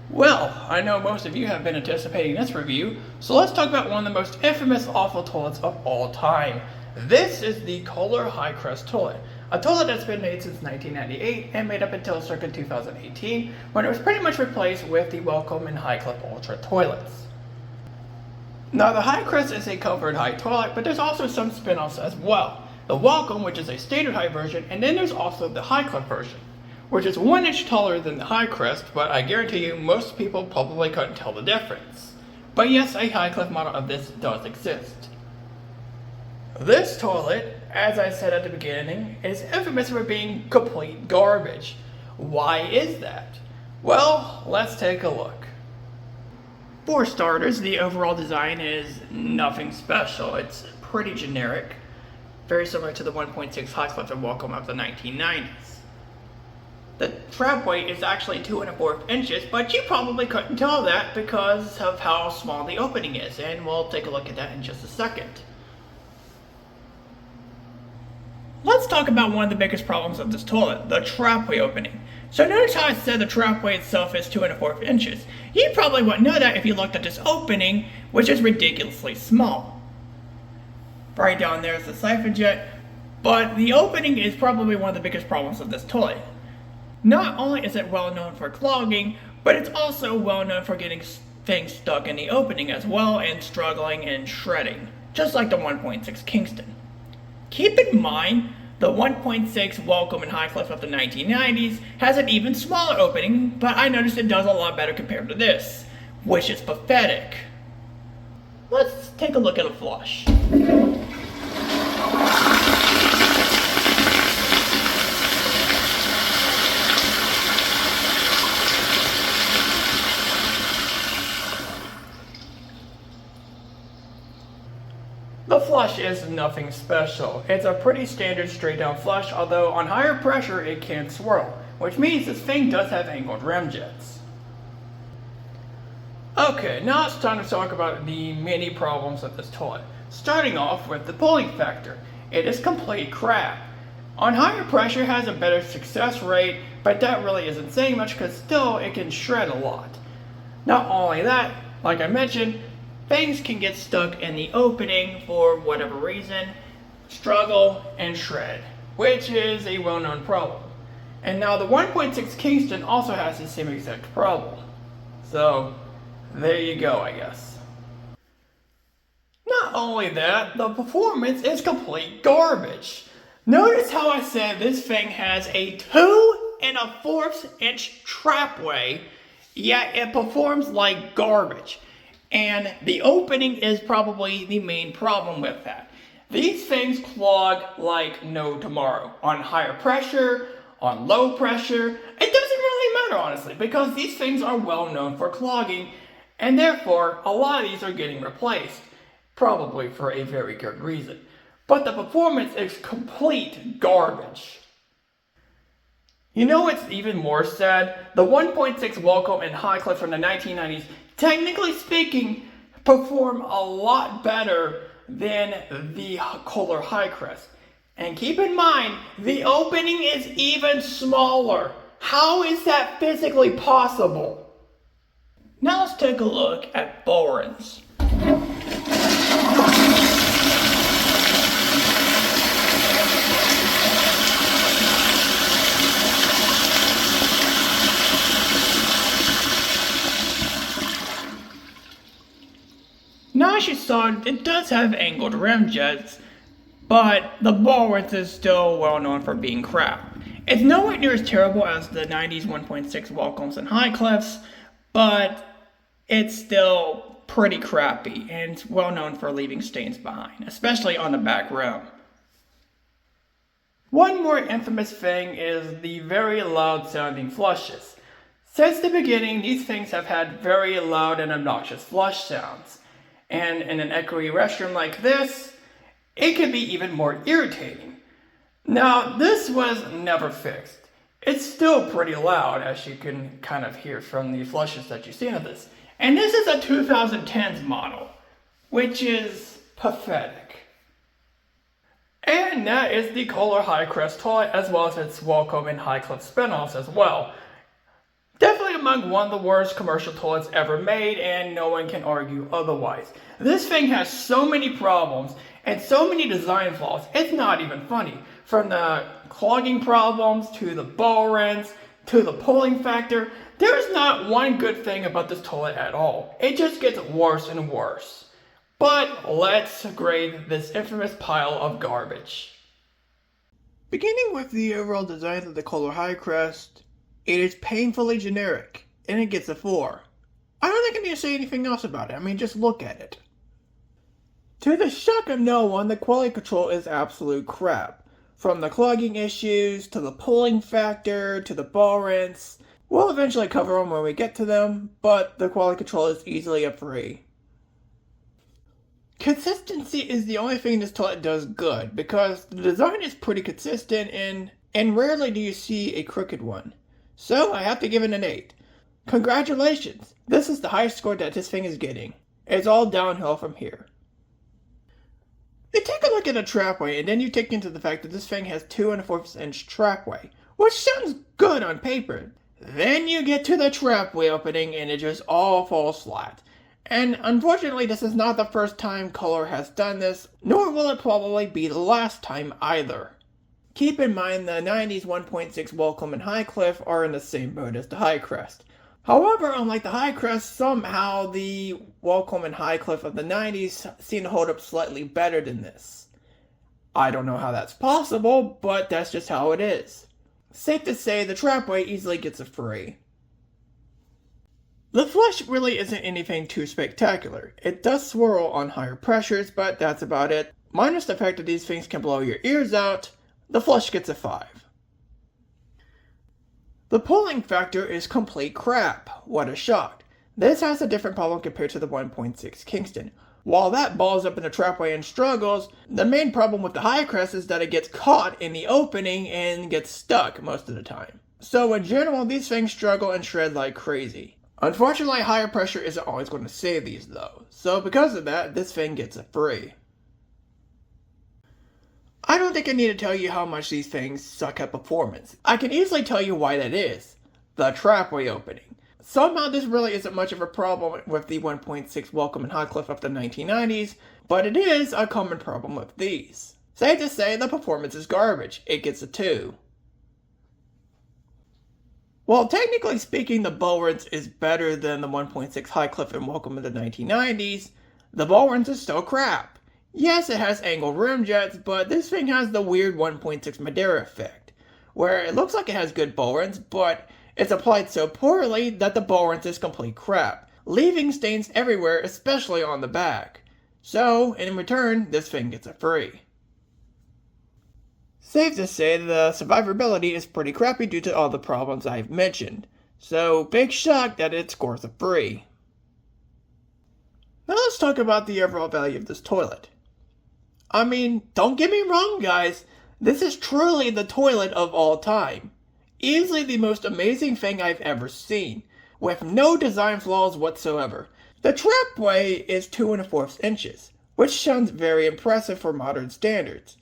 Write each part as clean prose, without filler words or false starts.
Well, I know most of you have been anticipating this review, so let's talk about one of the most infamous awful toilets of all time. This is the Kohler Highcrest toilet, a toilet that's been made since 1998 and made up until circa 2018, when it was pretty much replaced with the Wellcomme and Highcliff Ultra toilets. Now the Highcrest is a comfort height toilet, but there's also some spin-offs as well. The Wellcomme, which is a standard height version, and then there's also the Highcliff version, which is 1 inch taller than the Highcrest, but I guarantee you most people probably couldn't tell the difference. But yes, a Highcliff model of this does exist. This toilet, as I said at the beginning, is infamous for being complete garbage. Why is that? Well, let's take a look. For starters, the overall design is nothing special. It's pretty generic, very similar to the 1.6 Highcliff and Wellcomme of the 1990s. The trap weight is actually 2 1/4 inches, but you probably couldn't tell that because of how small the opening is, and we'll take a look at that in just a second. Let's talk about one of the biggest problems of this toilet, the trapway opening. So notice how I said the trapway itself is 2 1/4 inches. You probably wouldn't know that if you looked at this opening, which is ridiculously small. Right down there is the siphon jet, but the opening is probably one of the biggest problems of this toilet. Not only is it well known for clogging, but it's also well known for getting things stuck in the opening as well and struggling and shredding, just like the 1.6 Kingston. Keep in mind, the 1.6 Wellcomme and Highcliff of the 1990s has an even smaller opening, but I noticed it does a lot better compared to this, which is pathetic. Let's take a look at a flush. The flush is nothing special. It's a pretty standard straight down flush, although on higher pressure it can swirl, which means this thing does have angled rim jets. Okay, now it's time to talk about the many problems of this toilet. Starting off with the pulling factor. It is complete crap. On higher pressure it has a better success rate, but that really isn't saying much because still it can shred a lot. Not only that, like I mentioned, things can get stuck in the opening for whatever reason, struggle, and shred, which is a well-known problem. And now the 1.6 Kingston also has the same exact problem. So, there you go, I guess. Not only that, the performance is complete garbage. Notice how I said this thing has a 2 1/4 inch trapway, yet it performs like garbage. And the opening is probably the main problem with that. These things clog like no tomorrow. On higher pressure, on low pressure, it doesn't really matter honestly, because these things are well known for clogging, and therefore a lot of these are getting replaced, probably for a very good reason. But the performance is complete garbage. You know what's even more sad? The 1.6 Wellcomme and Highcliff from the 1990s, technically speaking, perform a lot better than the Kohler Highcrest. And keep in mind, the opening is even smaller. How is that physically possible? Now let's take a look at Bohrens. Now as you saw, it does have angled rim jets, but the Bohrens is still well known for being crap. It's nowhere near as terrible as the 90s 1.6 Wellcomes and Highcliffs, but it's still pretty crappy, and it's well known for leaving stains behind, especially on the back rim. One more infamous thing is the very loud sounding flushes. Since the beginning, these things have had very loud and obnoxious flush sounds. And in an echoey restroom like this, it can be even more irritating. Now, this was never fixed. It's still pretty loud, as you can kind of hear from the flushes that you see in this. And this is a 2010s model, which is pathetic. And that is the Kohler Highcrest toilet, as well as its Wellcomme and Highcliff spinoffs as well. Definitely among one of the worst commercial toilets ever made, and no one can argue otherwise. This thing has so many problems and so many design flaws, it's not even funny. From the clogging problems, to the ball rinse, to the pulling factor, there is not one good thing about this toilet at all. It just gets worse and worse. But let's grade this infamous pile of garbage. Beginning with the overall design of the Kohler Highcrest, it is painfully generic, and it gets a 4. I don't think I need to say anything else about it. I mean, just look at it. To the shock of no one, the quality control is absolute crap. From the clogging issues, to the pulling factor, to the ball rinse. We'll eventually cover them when we get to them, but the quality control is easily a 3. Consistency is the only thing this toilet does good, because the design is pretty consistent and rarely do you see a crooked one. So I have to give it an 8. Congratulations! This is the highest score that this thing is getting. It's all downhill from here. You take a look at the trapway, and then you take into the fact that this thing has 2 1/4 inch trapway, which sounds good on paper. Then you get to the trapway opening, and it just all falls flat. And unfortunately, this is not the first time Kohler has done this, nor will it probably be the last time either. Keep in mind the 90s 1.6 Wellcomme and Highcliff are in the same boat as the Highcrest. However, unlike the Highcrest, somehow the Wellcomme and Highcliff of the 90s seem to hold up slightly better than this. I don't know how that's possible, but that's just how it is. Safe to say the trapway easily gets a 3. The flush really isn't anything too spectacular. It does swirl on higher pressures, but that's about it. Minus the fact that these things can blow your ears out, the flush gets a 5. The pulling factor is complete crap. What a shock. This has a different problem compared to the 1.6 Kingston. While that balls up in the trapway and struggles, the main problem with the Highcrest is that it gets caught in the opening and gets stuck most of the time. So in general, these things struggle and shred like crazy. Unfortunately, higher pressure isn't always going to save these though, so because of that, this thing gets a 3. I don't think I need to tell you how much these things suck at performance. I can easily tell you why that is. The trapway opening. Somehow this really isn't much of a problem with the 1.6 Wellcomme and Highcliff of the 1990s, but it is a common problem with these. Safe to say the performance is garbage. It gets a 2. While technically speaking, the ball rinse is better than the 1.6 Highcliff and Wellcomme in the 1990s, the ball rinse is still crap. Yes, it has angled rim jets, but this thing has the weird 1.6 Madeira effect, where it looks like it has good ball rinse, but it's applied so poorly that the ball rinse is complete crap, leaving stains everywhere, especially on the back. So, in return, this thing gets a 3. Safe to say the survivability is pretty crappy due to all the problems I've mentioned, so big shock that it scores a 3. Now let's talk about the overall value of this toilet. I mean, don't get me wrong guys, this is truly the toilet of all time. Easily the most amazing thing I've ever seen, with no design flaws whatsoever. The trapway is 2 1/4 inches, which sounds very impressive for modern standards.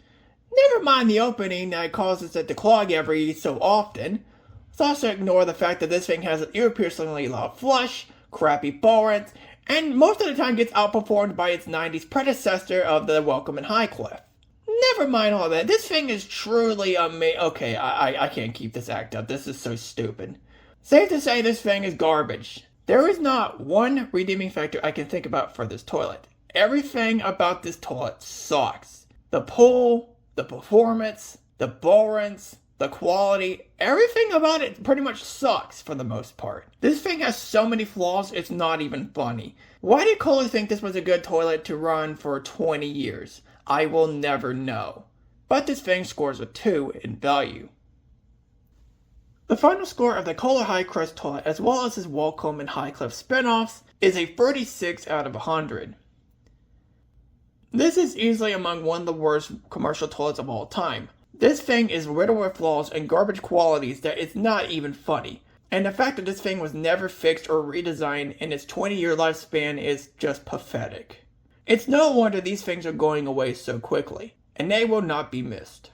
Never mind the opening that causes it to clog every so often. Let's also ignore the fact that this thing has an ear-piercingly loud flush, crappy ball rinse, and most of the time gets outperformed by its 90s predecessor of the Wellcomme and Highcliff. Never mind all that, this thing is truly amazing. Okay, I can't keep this act up, this is so stupid. Safe to say this thing is garbage. There is not one redeeming factor I can think about for this toilet. Everything about this toilet sucks. The pull, the performance, the ball rinse, the quality, everything about it pretty much sucks for the most part. This thing has so many flaws, it's not even funny. Why did Kohler think this was a good toilet to run for 20 years? I will never know. But this thing scores a 2 in value. The final score of the Kohler Highcrest toilet, as well as his Wellcomme and Highcliff spinoffs, is a 36 out of 100. This is easily among one of the worst commercial toilets of all time. This thing is riddled with flaws and garbage qualities that it's not even funny. And the fact that this thing was never fixed or redesigned in its 20-year lifespan is just pathetic. It's no wonder these things are going away so quickly, and they will not be missed.